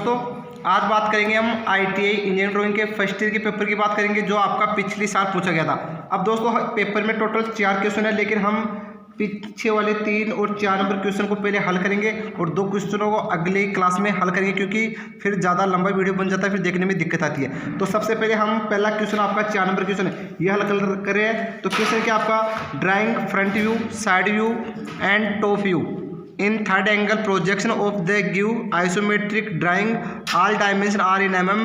दोस्तों, आज बात करेंगे हम ITI इंजीनियरिंग ड्राइंग के फर्स्ट ईयर के पेपर की बात करेंगे जो आपका पिछले साल पूछा गया था। अब दोस्तों पेपर में टोटल 4 क्वेश्चन है, लेकिन हम पीछे वाले 3 और 4 नंबर क्वेश्चन को पहले हल करेंगे और 2 क्वेश्चनों को अगले क्लास में हल करेंगे, क्योंकि फिर ज़्यादा लंबा वीडियो बन जाता है, फिर देखने में दिक्कत आती है। तो सबसे पहले हम पहला क्वेश्चन आपका 4 नंबर क्वेश्चन है ये हल कर रहे हैं। तो क्वेश्चन क्या आपका, drawing front view, side view and top view in third angle projection of the give isometric drawing all dimension are in mm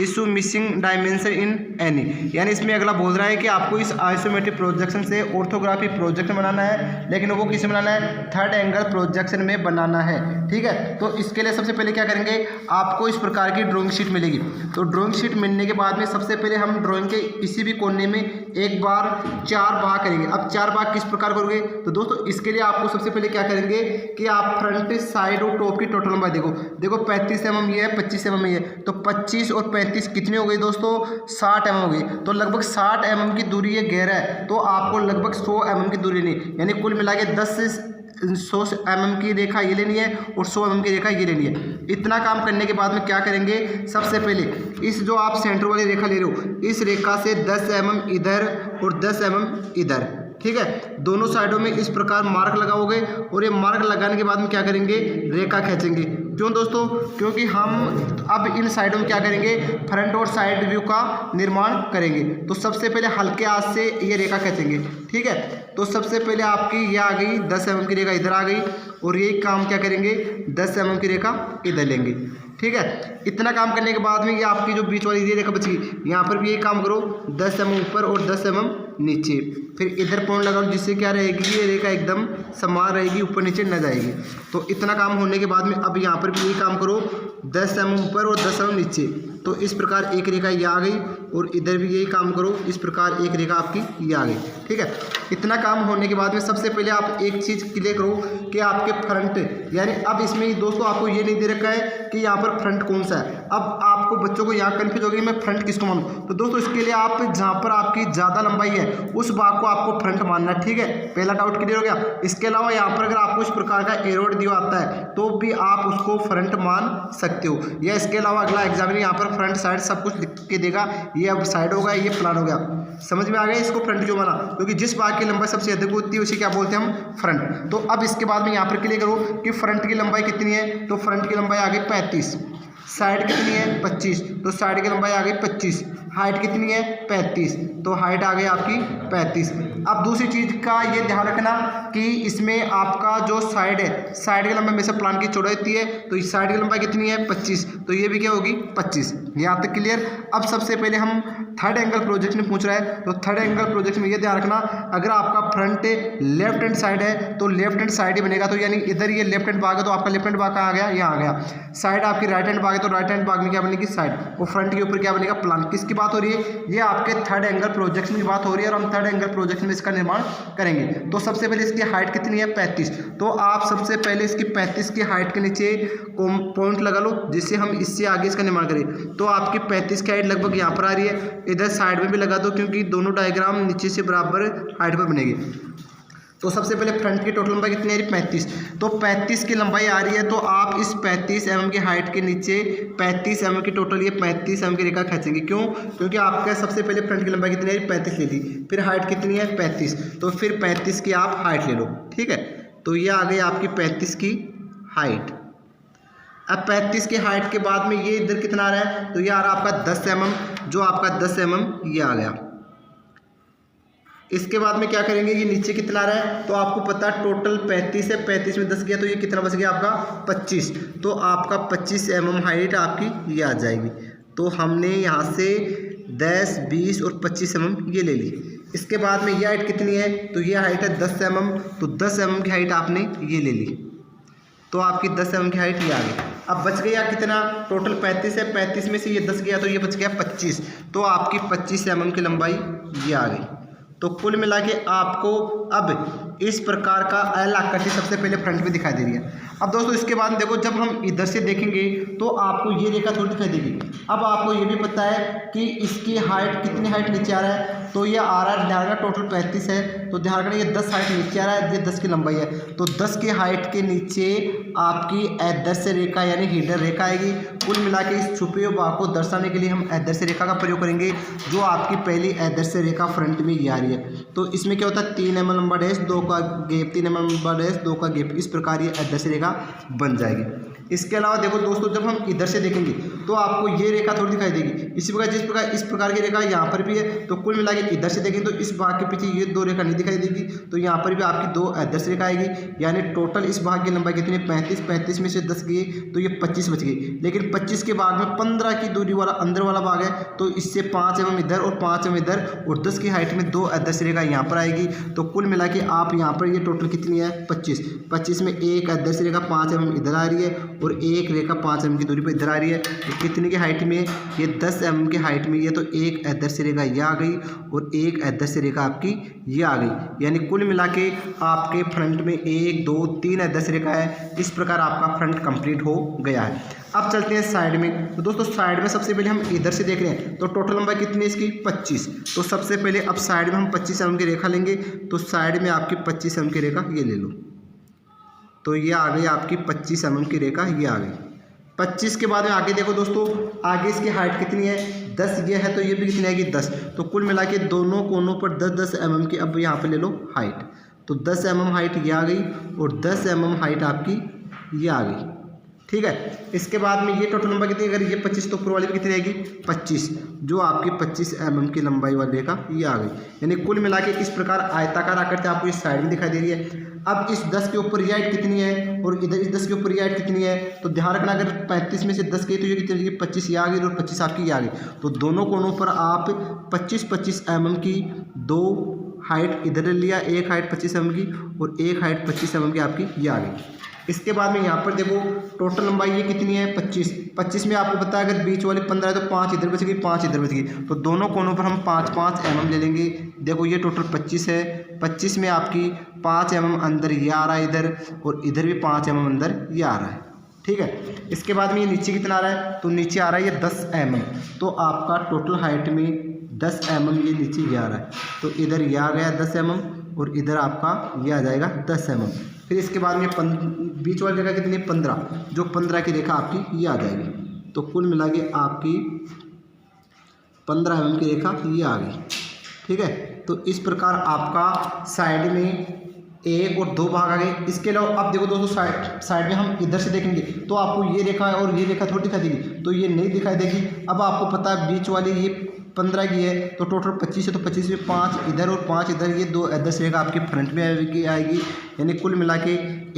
issue missing dimension in any। यानी इसमें अगला बोल रहा है कि आपको इस आइसोमेट्रिक प्रोजेक्शन से ऑर्थोग्राफी प्रोजेक्शन बनाना है, लेकिन वो किस में बनाना है, थर्ड एंगल प्रोजेक्शन में बनाना है। ठीक है, तो इसके लिए सबसे पहले क्या करेंगे, आपको इस प्रकार की ड्राइंग शीट मिलेगी। तो ड्राइंग शीट मिलने के बाद में सबसे पहले हम ड्राइंग के किसी भी कोने में एक बार 4 भाग करेंगे। अब 4 भाग किस प्रकार करोगे, तो दोस्तों इसके लिए आपको सबसे पहले क्या करेंगे कि आप फ्रंट साइड और टॉप की टोटल लंबाई देखो 35 mm ये है, 25 mm ये है, तो 25 और 35 कितनी हो गई दोस्तों, 60 mm हो गई। तो लगभग 60 mm की दूरी ये गहरा है, तो आपको लगभग 100 mm की दूरी नहीं, यानी कुल मिला के 10 से 100 mm की रेखा ये लेनी है और 100 mm की रेखा ये लेनी है। इतना काम करने के बाद में क्या करेंगे, सबसे पहले इस जो आप सेंटर वाली रेखा ले रहे हो, इस रेखा से 10 mm इधर और 10 mm इधर, ठीक है, दोनों साइडों में इस प्रकार मार्क लगाओगे और ये मार्क लगाने के बाद में क्या करेंगे, रेखा खींचेंगे। क्यों दोस्तों, क्योंकि हम अब इन साइडों में क्या करेंगे, फ्रंट और साइड व्यू का निर्माण करेंगे। तो सबसे पहले हल्के हाथ से ये रेखा खींचेंगे। ठीक है, तो सबसे पहले आपकी ये आ गई 10 mm की रेखा इधर आ गई, और ये काम क्या करेंगे, 10 mm की रेखा इधर लेंगे। ठीक है, इतना काम करने के बाद में ये आपकी जो बीच वाली ये रेखा बची, यहाँ पर भी यही काम करो, 10 mm ऊपर और 10 mm नीचे, फिर इधर पॉइंट लगाओ, जिससे क्या रहेगी, ये रेखा एकदम समान रहेगी, ऊपर नीचे न जाएगी। तो इतना काम होने के बाद में अब यहाँ पर भी यही काम करो, 10 mm ऊपर और 10 mm नीचे। तो इस प्रकार एक रेखा ये आ गई, और इधर भी यही काम करो, इस प्रकार एक रेखा आपकी ये आ गई। ठीक है, इतना काम होने के बाद में सबसे पहले आप एक चीज़ क्लियर करो कि आपके फ्रंट, यानी अब इसमें दोस्तों आपको ये नहीं दे रखा है कि यहाँ पर फ्रंट कौन सा है। अब आपको बच्चों को यहाँ कन्फ्यूज होगी मैं फ्रंट किसको मानूं, तो दोस्तों इसके लिए आप जहाँ पर आपकी ज़्यादा लंबाई है उस भाग को आपको फ्रंट मानना है। ठीक है, पहला डाउट क्लियर हो गया। इसके अलावा यहाँ पर अगर आपको इस प्रकार का एरोड दिया आता है तो भी आप उसको फ्रंट मान सकते हो, या इसके अलावा अगला एग्जामिनर यहाँ पर फ्रंट साइड सब कुछ लिख के देगा, ये अब साइड होगा, ये प्लान हो गया। समझ में आ गया इसको फ्रंट क्यों माना, क्योंकि जिस भाग की लंबाई सबसे अधिक होती है उसे क्या बोलते हैं हम, फ्रंट। तो अब इसके बाद में यहाँ पर क्लियर करो कि फ्रंट की लंबाई कितनी है, तो फ्रंट की लंबाई आ गई 35, साइड कितनी है 25, तो साइड की लंबाई आ गई 25, हाइट कितनी है 35, तो हाइट आ गई आपकी 35। अब दूसरी चीज़ का ये ध्यान रखना कि इसमें आपका जो साइड है, साइड की लंबाई में से प्लान की चौड़ाई होती है, तो इस साइड की लंबाई कितनी है 25, तो ये भी क्या होगी 25। यहाँ तक क्लियर। अब सबसे पहले हम थर्ड एंगल प्रोजेक्शन पूछ रहा है, तो थर्ड एंगल प्रोजेक्शन में ये ध्यान रखना, अगर आपका फ्रंट लेफ्ट हैंड साइड है तो लेफ्ट हैंड साइड ही बनेगा, तो यानी इधर ये लेफ्ट हैंड भाग है तो आपका लेफ्ट हैंड भाग कहाँ आ गया, यहाँ आ गया। साइड आपकी राइट हैंड भाग है तो राइट हैंड भाग में क्या बनेगी, साइड, और फ्रंट के ऊपर क्या बनेगा, प्लान। किसकी बात हो रही है, ये आपके थर्ड एंगल प्रोजेक्शन की बात हो रही है, और हम थर्ड एंगल प्रोजेक्शन में इसका निर्माण करेंगे। तो सबसे पहले इसकी हाइट कितनी है 35, तो आप सबसे पहले इसकी 35 की हाइट के नीचे पॉइंट लगा लो, जिससे हम इससे आगे इसका निर्माण करें। तो आपकी 35 की हाइट लगभग यहाँ पर आ रही है, इधर साइड में भी लगा दो, क्योंकि दोनों डायग्राम नीचे से बराबर हाइट पर बनेगी। तो सबसे पहले फ्रंट की टोटल लंबाई कितनी आ रही है 35, तो 35 की लंबाई आ रही है, तो आप इस 35 mm की हाइट के नीचे 35 mm की टोटल, ये 35 mm की रेखा खींचेंगे। क्यों, क्योंकि आपका सबसे पहले फ्रंट की लंबाई कितनी आ रही है 35 ले ली, फिर हाइट कितनी है 35, तो फिर 35 की आप हाइट ले लो। ठीक है, तो ये आ गई आपकी 35 की हाइट। अब 35 की हाइट के बाद में ये इधर कितना आ रहा है, तो ये आ रहा है आपका 10 mm, जो आपका 10 mm ये आ गया। इसके बाद में क्या करेंगे, ये नीचे कितना आ रहा है, तो आपको पता टोटल 35 है, 35 में 10 गया तो ये कितना बच गया आपका 25, तो आपका 25 mm हाइट आपकी ये आ जाएगी। तो हमने यहाँ से 10, 20 और 25 mm ये ले ली। इसके बाद में ये हाइट कितनी है, तो ये हाइट है 10 mm, तो 10 mm की हाइट आपने ये ले ली, तो आपकी 10 mm की हाइट ये आ गई। अब बच गया कितना, टोटल 35 है, 35 में से ये 10 गया तो ये बच गया 25, तो आपकी 25 mm की लंबाई ये आ गई। तो कुल मिला के आपको अब इस प्रकार का एल आकृति सबसे पहले फ्रंट में दिखाई दे रही है। अब दोस्तों इसके बाद देखो, जब हम इधर से देखेंगे तो आपको ये रेखा थोड़ी दिखाई देगी। अब आपको ये भी पता है कि इसकी हाइट, कितनी हाइट नीचे आ रहा है, तो ये आ रहा है, ध्यान रखना टोटल 35 है, तो ध्यान रखना ये 10 हाइट नीचे आ रहा है, ये 10 की लंबाई है, तो 10 की हाइट के नीचे आपकी आदर्श रेखा यानी हिडन रेखा आएगी। कुल मिला के इस छुपे हुए भाग को दर्शाने के लिए हम आदर्श रेखा का प्रयोग करेंगे, जो आपकी पहली आदर्श रेखा फ्रंट में ये आ रही है। तो इसमें क्या होता है, 3 mm लंबा डैश, 2 का गैप, 3 mm लंबा डैश, 2 का गैप, इस प्रकार ये आदर्श रेखा बन जाएगी। इसके अलावा देखो दोस्तों, जब हम इधर से देखेंगे तो आपको ये रेखा थोड़ी दिखाई देगी। इसी प्रकार जिस प्रकार इस प्रकार की रेखा यहाँ पर भी है, तो कुल मिला के इधर से देखेंगे तो इस भाग के पीछे ये 2 रेखा नहीं दिखाई देगी, तो यहाँ पर भी आपकी 2 आदर्श रेखा आएगी। यानी टोटल इस भाग की लंबाई कितनी, 35, 35 में से 10 गई तो ये 25 बच गई। लेकिन 25 के भाग में 15 की दूरी वाला अंदर वाला भाग है, तो इससे 5 mm इधर और 5 mm इधर, और 10 की हाइट में 2 आदर्श रेखा यहाँ पर आएगी। तो कुल मिला के आप यहाँ पर ये टोटल कितनी है, 25, 25 में एक आदर्श रेखा 5 mm इधर आ रही है और एक रेखा 5 mm की दूरी पर इधर आ रही है। तो कितने की हाइट में, ये 10 mm की हाइट में, ये तो एक आदर्श रेखा ये आ गई और एक आदर्श रेखा आपकी ये आ गई। यानी कुल मिला के आपके फ्रंट में 1, 2, 3 आदर्श रेखा है। इस प्रकार आपका फ्रंट कंप्लीट हो गया है। अब चलते हैं साइड में। तो दोस्तों साइड में सबसे पहले हम इधर से देख रहे हैं, तो टोटल लंबाई कितनी है इसकी, 25। तो सबसे पहले अब साइड में हम 25 mm की रेखा लेंगे। तो साइड में आपकी 25 mm की रेखा ये ले लो, तो ये आ गई आपकी 25 mm की रेखा, ये आ गई। 25 के बाद में आगे देखो दोस्तों, आगे इसकी हाइट कितनी है, 10 ये है, तो ये भी कितनी आएगी, 10। तो कुल मिला के दोनों कोनों पर 10-10 mm की अब यहाँ पे ले लो हाइट, तो 10 mm हाइट ये आ गई और 10 mm हाइट आपकी ये आ गई। ठीक है, इसके बाद में ये टोटल लंबाई कितनी, अगर ये 25 तो ऊपर वाली भी कितनी आएगी, 25, जो आपकी 25 mm की लंबाई वाली रेखा ये आ गई। यानी कुल मिला के इस प्रकार आयताकार आकृति आपको इस साइड में दिखाई दे रही है। अब इस 10 के ऊपर ये हाइट कितनी है और इधर इस 10 के ऊपर ये हाइट कितनी है, तो ध्यान रखना अगर 35 में से 10 गई तो ये कितनी, 25 ये आ गई और 25 आपकी ये आ गई। तो दोनों कोनों पर आप 25-25 mm की 2 हाइट इधर ले लिया, एक हाइट 25 mm की और एक हाइट 25 mm की आपकी ये आ गई। इसके बाद में यहाँ पर देखो टोटल लंबाई ये कितनी है, 25 में आपको पता है अगर बीच वाली 15 है तो 5 इधर बच गई, 5 इधर बच गई, तो दोनों कोनों पर हम 5-5 mm ले लेंगे। देखो ये टोटल 25 है, 25 में आपकी 5 mm अंदर ये आ रहा है इधर, और इधर भी 5 mm अंदर ये आ रहा है। ठीक है, इसके बाद में ये नीचे कितना आ रहा है, तो नीचे आ रहा है ये 10 mm, तो आपका टोटल हाइट में 10 mm ये नीचे ये आ रहा है, तो इधर ये आ गया 10 mm और इधर आपका ये आ जाएगा 10 mm। फिर इसके बाद में बीच वाली रेखा कितनी है, 15, जो 15 की रेखा आपकी ये आ जाएगी। तो कुल मिला के आपकी 15 mm की रेखा ये आ गई। ठीक है, तो इस प्रकार आपका साइड में 1 और 2 भाग आ गए। इसके अलावा अब देखो दोस्तों साइड में हम इधर से देखेंगे तो आपको ये रेखा और ये रेखा थोड़ी दिखाई देगी, तो ये नहीं दिखाई देगी। अब आपको पता है बीच वाली ये 15 की है, तो टोटल 25 है, तो 25 में 5 इधर और 5 इधर, ये 2 आदर्श रेखा आपकी फ्रंट में आएगी। यानी कुल मिला के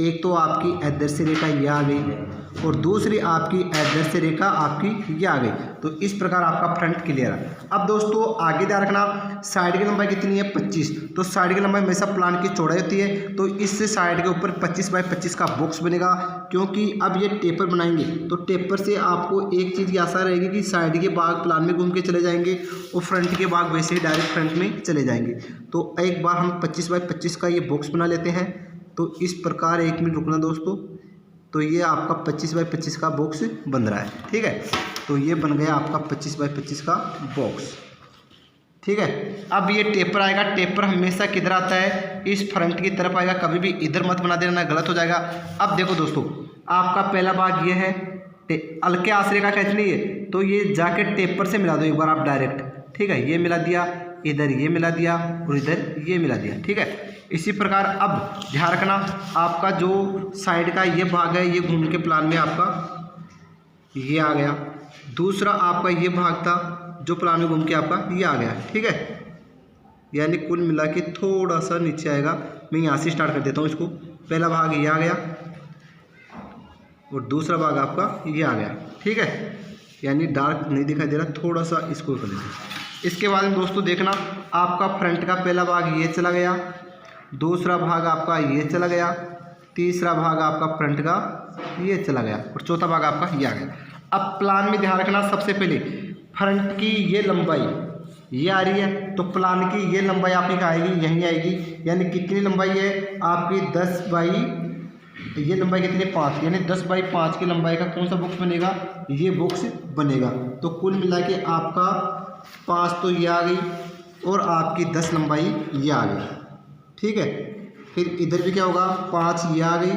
एक तो आपकी आदर्श रेखा ये आ गई और दूसरी आपकी आदर्श रेखा आपकी ये आ गई। तो इस प्रकार आपका फ्रंट क्लियर है। अब दोस्तों आगे ध्यान रखना, साइड की लंबाई कितनी है, 25। तो साइड की लंबाई हमेशा प्लान की चौड़ाई होती है, तो इससे साइड के ऊपर 25x25 का बॉक्स बनेगा। क्योंकि अब ये टेपर बनाएंगे तो टेपर से आपको एक चीज़ की आशा रहेगी कि साइड के भाग प्लान में घूम के चले जाएंगे और फ्रंट के भाग वैसे ही डायरेक्ट फ्रंट में चले जाएंगे। तो एक बार हम 25x25 का ये बॉक्स बना लेते हैं। तो इस प्रकार 1 मिनट रुकना दोस्तों, तो ये आपका 25x25 का बॉक्स बन रहा है। ठीक है, तो ये बन गया आपका 25x25 का बॉक्स। ठीक है, अब ये टेपर आएगा, टेपर हमेशा किधर आता है, इस फ्रंट की तरफ आएगा, कभी भी इधर मत बना देना, ना गलत हो जाएगा। अब देखो दोस्तों, आपका पहला भाग ये है, हल्के आश्रय का खींचनी है, तो ये जाके टेपर से मिला दो एक बार आप डायरेक्ट। ठीक है, ये मिला दिया, इधर ये मिला दिया और इधर ये मिला दिया। ठीक है, इसी प्रकार अब ध्यान रखना, आपका जो साइड का ये भाग है ये घूम के प्लान में आपका ये आ गया, दूसरा आपका ये भाग था जो प्लान में घूम के आपका ये आ गया। ठीक है, यानी कुल मिला के थोड़ा सा नीचे आएगा। मैं यहाँ से स्टार्ट कर देता हूँ इसको। पहला भाग ये आ गया और दूसरा भाग आपका ये आ गया। ठीक है, यानी डार्क नहीं दिखाई दे रहा, थोड़ा सा इसको कर देते। इसके बाद में दोस्तों देखना, आपका फ्रंट का पहला भाग ये चला गया, दूसरा भाग आपका ये चला गया, तीसरा भाग आपका फ्रंट का ये चला गया और चौथा भाग आपका ये आ गया। अब प्लान में ध्यान रखना, सबसे पहले फ्रंट की ये लंबाई ये आ रही है, तो प्लान की ये लंबाई आपकी क्या आएगी, यहीं आएगी। यानी कितनी लंबाई है आपकी 10 बाई, ये लंबाई कितनी है 5, यानी 10 बाई 5 की लंबाई का कौन सा बॉक्स बनेगा, ये बॉक्स बनेगा। तो कुल मिला के आपका 5 तो ये आ गई और आपकी 10 लंबाई ये आ गई, ठीक है। फिर इधर भी क्या होगा, 5 ये आ गई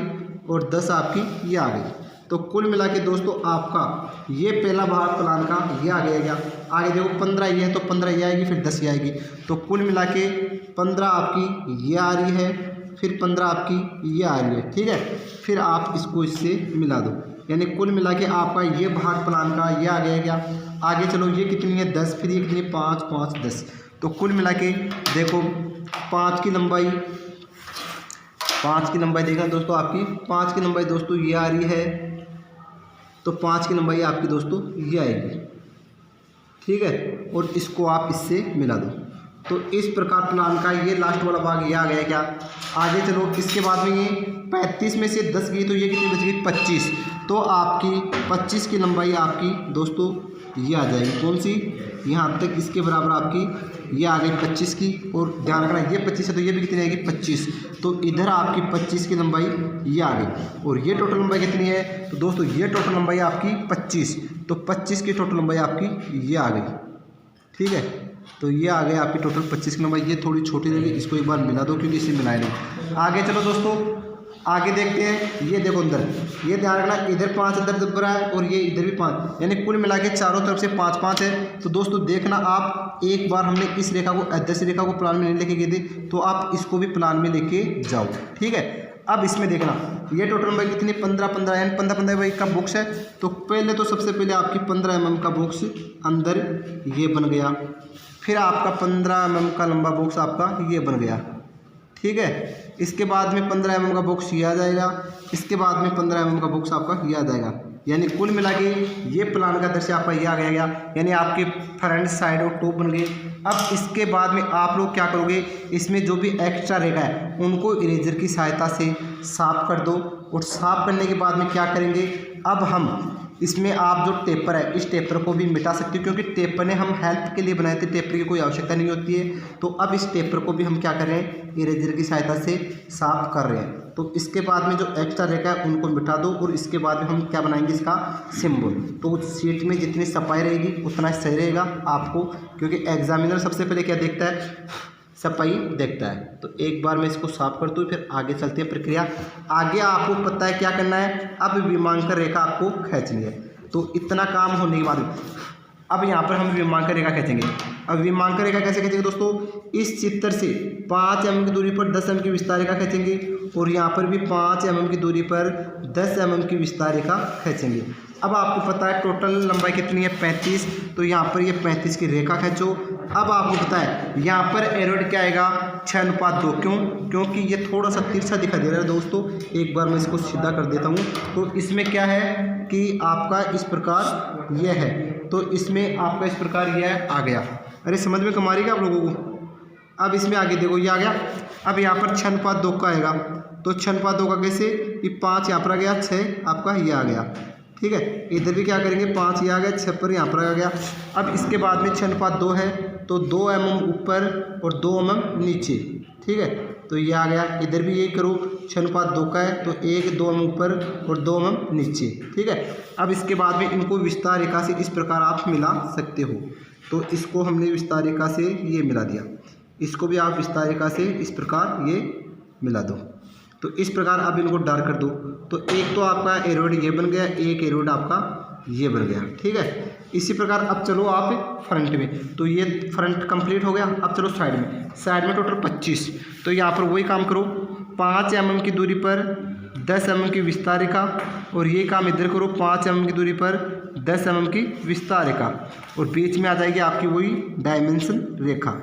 और 10 आपकी ये आ गई। तो कुल मिला के दोस्तों आपका ये पहला भाग प्लान का ये आ गया। आगे देखो 15 ये है तो 15 ये आएगी, फिर 10 ये आएगी। तो कुल मिला के 15 आपकी ये आ रही है, फिर 15 आपकी ये आ रही है, ठीक है। फिर आप इसको इससे मिला दो, यानी कुल मिला के आपका ये भाग प्लान का ये आ गया। क्या आगे चलो, ये कितनी है 10, फिर ये कितनी है 5 5 10। तो कुल मिला के देखो 5 की लंबाई, 5 की लंबाई देखना दोस्तों, आपकी 5 की लंबाई दोस्तों ये आ रही है। तो 5 की लंबाई आपकी दोस्तों ये आएगी, ठीक है। और इसको आप इससे मिला दो। तो इस प्रकार प्लान का ये लास्ट वाला भाग ये आ गया। क्या आगे चलो, इसके बाद में ये 35 में से 10 गई तो ये कितनी बच गई 25। तो आपकी 25 की लंबाई आपकी दोस्तों ये आ जाएगी, कौन सी, यहाँ तक इसके बराबर आपकी ये आ गई 25 की। और ध्यान रखना ये 25 है तो ये भी कितनी आएगी 25। तो इधर आपकी 25 की लंबाई ये आ गई। और ये टोटल लंबाई कितनी है, तो दोस्तों ये टोटल लंबाई आपकी 25। तो 25 की टोटल लंबाई आपकी ये आ गई, ठीक है। तो ये आ गई आपकी टोटल 25 की लंबाई। ये थोड़ी छोटी लगी, इसको एक बार मिला दो क्योंकि इसे मिलाए नहीं। आगे चलो दोस्तों, आगे देखते हैं। ये देखो अंदर, ये ध्यान रखना इधर 5 अंदर दब रहा है और ये इधर भी 5, यानी कुल मिला के चारों तरफ से 5 5 है। तो दोस्तों देखना आप, एक बार हमने इस रेखा को, आदर्श रेखा को प्लान में नहीं लेके गए थे, तो आप इसको भी प्लान में लेके जाओ, ठीक है। अब इसमें देखना ये टोटल लंबाई कितनी 15 15, यानी 15 15 बाई का बॉक्स है। तो पहले तो सबसे पहले आपकी 15 mm का बॉक्स अंदर ये बन गया, फिर आपका 15 mm का लंबा बॉक्स आपका ये बन गया, ठीक है। इसके बाद में 15 mm का बॉक्स ये आ जाएगा, इसके बाद में 15 mm का बॉक्स आपका ये आ जाएगा। यानी कुल मिला के ये प्लान का दृश्य आपका ये आ गया। यानी आपके फ्रंट साइड और टॉप बन गए। अब इसके बाद में आप लोग क्या करोगे, इसमें जो भी एक्स्ट्रा रेखा है उनको इरेजर की सहायता से साफ कर दो। और साफ करने के बाद में क्या करेंगे, अब हम इसमें आप जो टेपर है इस टेपर को भी मिटा सकते हो, क्योंकि टेपर ने हम हेल्प के लिए बनाए थे, टेपर की कोई आवश्यकता नहीं होती है। तो अब इस टेपर को भी हम क्या कर रहे हैं, इरेजर की सहायता से साफ कर रहे हैं। तो इसके बाद में जो एक्स्ट्रा रेखा है उनको मिटा दो और इसके बाद में हम क्या बनाएंगे, इसका सिंबल। तो सीट में जितनी सफाई रहेगी उतना सही रहेगा आपको, क्योंकि एग्जामिनर सबसे पहले क्या देखता है, सफाई देखता है। तो एक बार मैं इसको साफ कर दूँ, फिर आगे चलते हैं प्रक्रिया। आगे आपको पता है क्या करना है, अब विमांकन रेखा आपको खींचनी है। तो इतना काम होने के बाद अब यहाँ पर हम विमांकन रेखा खींचेंगे। अब विमांकन रेखा कैसे खींचेंगे दोस्तों, इस चित्र से 5 mm की दूरी पर 10 mm की विस्तार रेखा खींचेंगे और यहाँ पर भी 5 mm की दूरी पर 10 mm की विस्तार रेखा खींचेंगे। अब आपको पता है टोटल लंबाई कितनी है 35, तो यहाँ पर ये 35 की रेखा खींचो। अब आपको पता है यहाँ पर एरोड क्या आएगा 6:2, क्योंकि ये थोड़ा सा तिरछा दिखाई दे रहा है दोस्तों। एक बार मैं इसको सीधा कर देता हूँ। तो इसमें क्या है कि आपका इस प्रकार यह है, तो इसमें आपका इस प्रकार यह आ गया। अरे समझ में कम आ रही है आप लोगों को। अब इसमें आगे देखो ये आ गया। अब यहाँ पर 6:2 का आएगा, तो 6:2 का कैसे, ये 5 यहाँ पर आ गया, 6 आपका ये आ गया, ठीक है। इधर भी क्या करेंगे, 5 ये आ गया, 6 पर यहाँ पर आ गया। अब इसके बाद में 6:2 है, तो 2 mm ऊपर और 2 mm नीचे, ठीक है। तो ये आ गया। इधर भी यही करो, 6:2 का है तो 2 mm ऊपर और 2 mm नीचे, ठीक है। अब इसके बाद में इनको विस्तार रेखा से इस प्रकार आप मिला सकते हो। तो इसको हमने विस्तार रेखा से ये मिला दिया, इसको भी आप विस्तार रेखा से इस प्रकार ये मिला दो। तो इस प्रकार आप इनको डार्क कर दो। तो एक तो आपका एरोड ये बन गया, एक एरोड आपका ये बन गया, ठीक है। इसी प्रकार अब चलो आप फ्रंट में, तो ये फ्रंट कंप्लीट हो गया। अब चलो साइड में टोटल 25। तो यहाँ पर वही काम करो, 5 mm की दूरी पर 10 mm की विस्तार रेखा, और ये काम इधर करो 5 mm की दूरी पर 10 mm की विस्तार रेखा, और बीच में आ जाएगी आपकी वही डायमेंशन रेखा।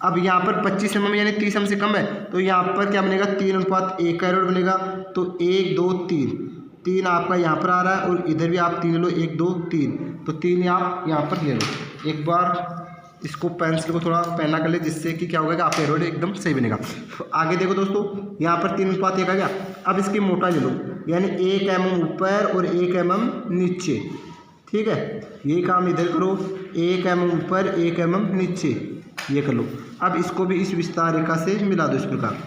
अब यहाँ पर 25 mm यानी 30 mm से कम है, तो यहाँ पर क्या बनेगा 3:1 का एरोड बनेगा। तो 1 2 3 आपका यहाँ पर आ रहा है, और इधर भी आप 3 लो, 1 2 3, तो 3 आप यहाँ पर ले लो। एक बार इसको पेंसिल को थोड़ा पहना कर ले, जिससे कि क्या होगा कि आपका एरोड एकदम सही बनेगा। तो आगे देखो दोस्तों, यहाँ पर 3:1 आ गया। अब इसकी मोटाई ले लो, यानी 1 mm ऊपर और 1 mm नीचे, ठीक है, यही काम इधर करो, 1 mm ऊपर 1 mm नीचे, ये कर लो। अब इसको भी इस विस्तार रेखा से मिला दो इस प्रकार।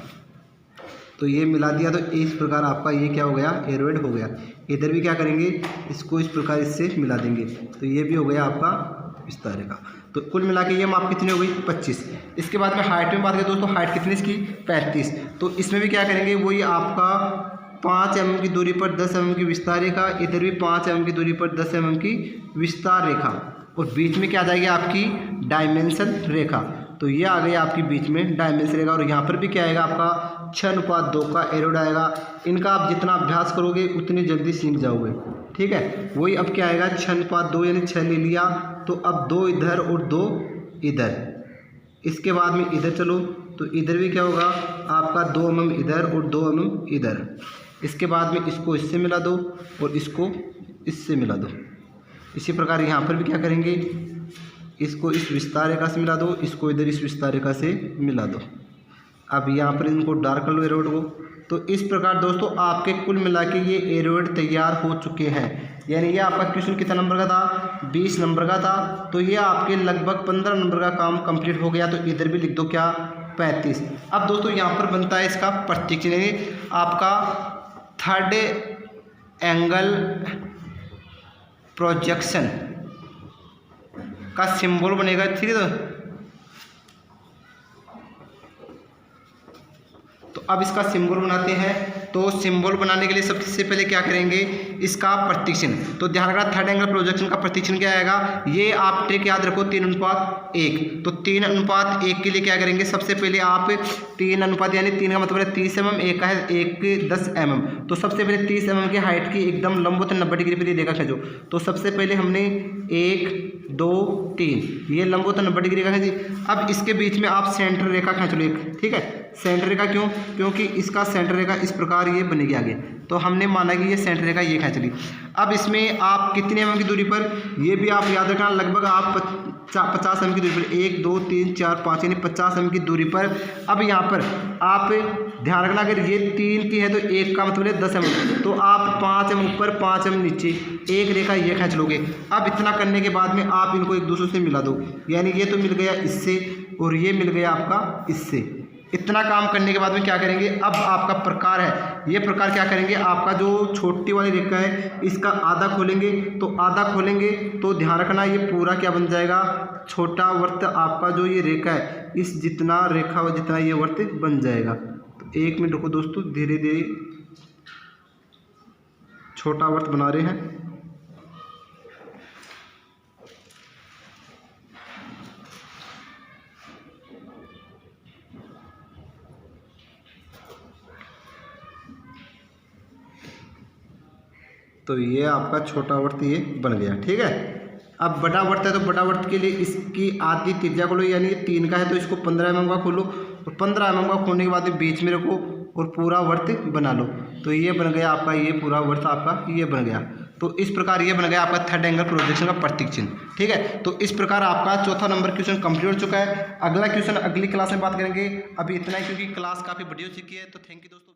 तो ये मिला दिया तो इस प्रकार आपका ये क्या हो गया, एरोहेड हो गया। इधर भी क्या करेंगे, इसको इस प्रकार इससे मिला देंगे, तो ये भी हो गया आपका विस्तार रेखा। तो कुल मिला के ये माप कितनी हो गई, 25। इसके बाद में हाइट में बात करें दोस्तों, हाइट कितनी इसकी, 35। तो इसमें भी क्या करेंगे, वही आपका 5 mm की दूरी पर 10 mm की विस्तार रेखा, इधर भी 5 mm की दूरी पर 10 mm की विस्तार रेखा, और बीच में क्या आ जाएगी आपकी डायमेंशन रेखा। तो ये आ गई आपकी बीच में डायमेंशन रेखा। और यहाँ पर भी क्या आएगा आपका 6:2 का एरोड आएगा। इनका आप जितना अभ्यास करोगे उतनी जल्दी सीख जाओगे, ठीक है। वही अब क्या आएगा 6:2 यानी 6 ले लिया, तो अब 2 इधर और 2 इधर। इसके बाद में इधर चलो, तो इधर भी क्या होगा आपका 2 mm इधर और 2 mm इधर। इसके बाद में इसको इससे मिला दो और इसको इससे मिला दो। इसी प्रकार यहाँ पर भी क्या करेंगे, इसको इस विस्तार रेखा से मिला दो, इसको इधर इस विस्तार रेखा से मिला दो। अब यहाँ पर इनको डार्क कर लो एरोड को। तो इस प्रकार दोस्तों आपके कुल मिला के ये एरोड तैयार हो चुके हैं। यानी ये आपका क्वेश्चन कितना नंबर का था, 20 नंबर का था। तो ये आपके लगभग 15 नंबर का काम कंप्लीट हो गया। तो इधर भी लिख दो क्या, 35। अब दोस्तों यहाँ पर बनता है इसका प्रतीक चिन्ह, आपका थर्ड एंगल प्रोजेक्शन का सिंबल बनेगा, ठीक है। तो अब इसका सिंबल बनाते हैं। तो सिंबल बनाने के लिए सबसे पहले क्या करेंगे, इसका प्रतीक चिन्ह। तो ध्यान रखना, थर्ड एंगल प्रोजेक्शन का प्रतीक चिन्ह क्या आएगा, ये आप ट्रिक याद रखो 3:1। तो 3:1 के लिए क्या करेंगे, सबसे पहले आप 3 अनुपात यानी 3 का मतलब है 30 mm, 1 का है 1 10 mm। तो सबसे पहले 30 mm की हाइट की एकदम लंबवत 90 डिग्री पर रेखा खींचो। तो सबसे पहले हमने 1 2 3 ये लंबवत 90 डिग्री का खींची। अब इसके बीच में आप सेंटर रेखा खींच लो एक, ठीक है। सेंटर रेखा क्यों, क्योंकि इसका सेंटर रेखा इस प्रकार ये बनेगी आगे। तो हमने माना कि ये सेंटर रेखा ये खींच ली। अब इसमें आप कितने mm की दूरी पर, ये भी आप याद रखना, लगभग आप 50 mm की दूरी पर, 1 2 3 4 5 यानी 50 mm की दूरी पर। अब यहाँ पर आप ध्यान रखना, अगर ये 3 की है तो 1 का मतलब है 10 mm। तो आप 5 mm ऊपर 5 mm नीचे एक रेखा ये खींच लोगे। अब इतना करने के बाद में आप इनको एक दूसरे से मिला दो, यानी ये तो मिल गया इससे और ये मिल गया आपका इससे। इतना काम करने के बाद में क्या करेंगे, अब आपका प्रकार है, ये प्रकार क्या करेंगे, आपका जो छोटी वाली रेखा है इसका आधा खोलेंगे। तो आधा खोलेंगे तो ध्यान रखना ये पूरा क्या बन जाएगा, छोटा वर्त। आपका जो ये रेखा है इस जितना रेखा हो जितना ये वर्त बन जाएगा। तो 1 मिनट रुको दोस्तों, धीरे धीरे छोटा वर्त बना रहे हैं। तो ये आपका छोटा वर्त ये बन गया, ठीक है। अब बड़ा वर्त है तो बड़ा वर्त के लिए इसकी आधी त्रिज्या खोलो, यानी 3 का है तो इसको 15 mm का खोलो, और 15 mm का खोलने के बाद बीच में रखो और पूरा वर्त बना लो। तो ये बन गया आपका, ये पूरा वर्त आपका ये बन गया। तो इस प्रकार ये बन गया आपका थर्ड एंगल प्रोजेक्शन का प्रतीक चिन्ह, ठीक है। तो इस प्रकार आपका चौथा नंबर क्वेश्चन कंप्लीट हो चुका है। अगला क्वेश्चन अगली क्लास में बात करेंगे। अभी इतना ही, क्योंकि क्लास काफ़ी बड़ी हो चुकी है। तो थैंक यू दोस्तों।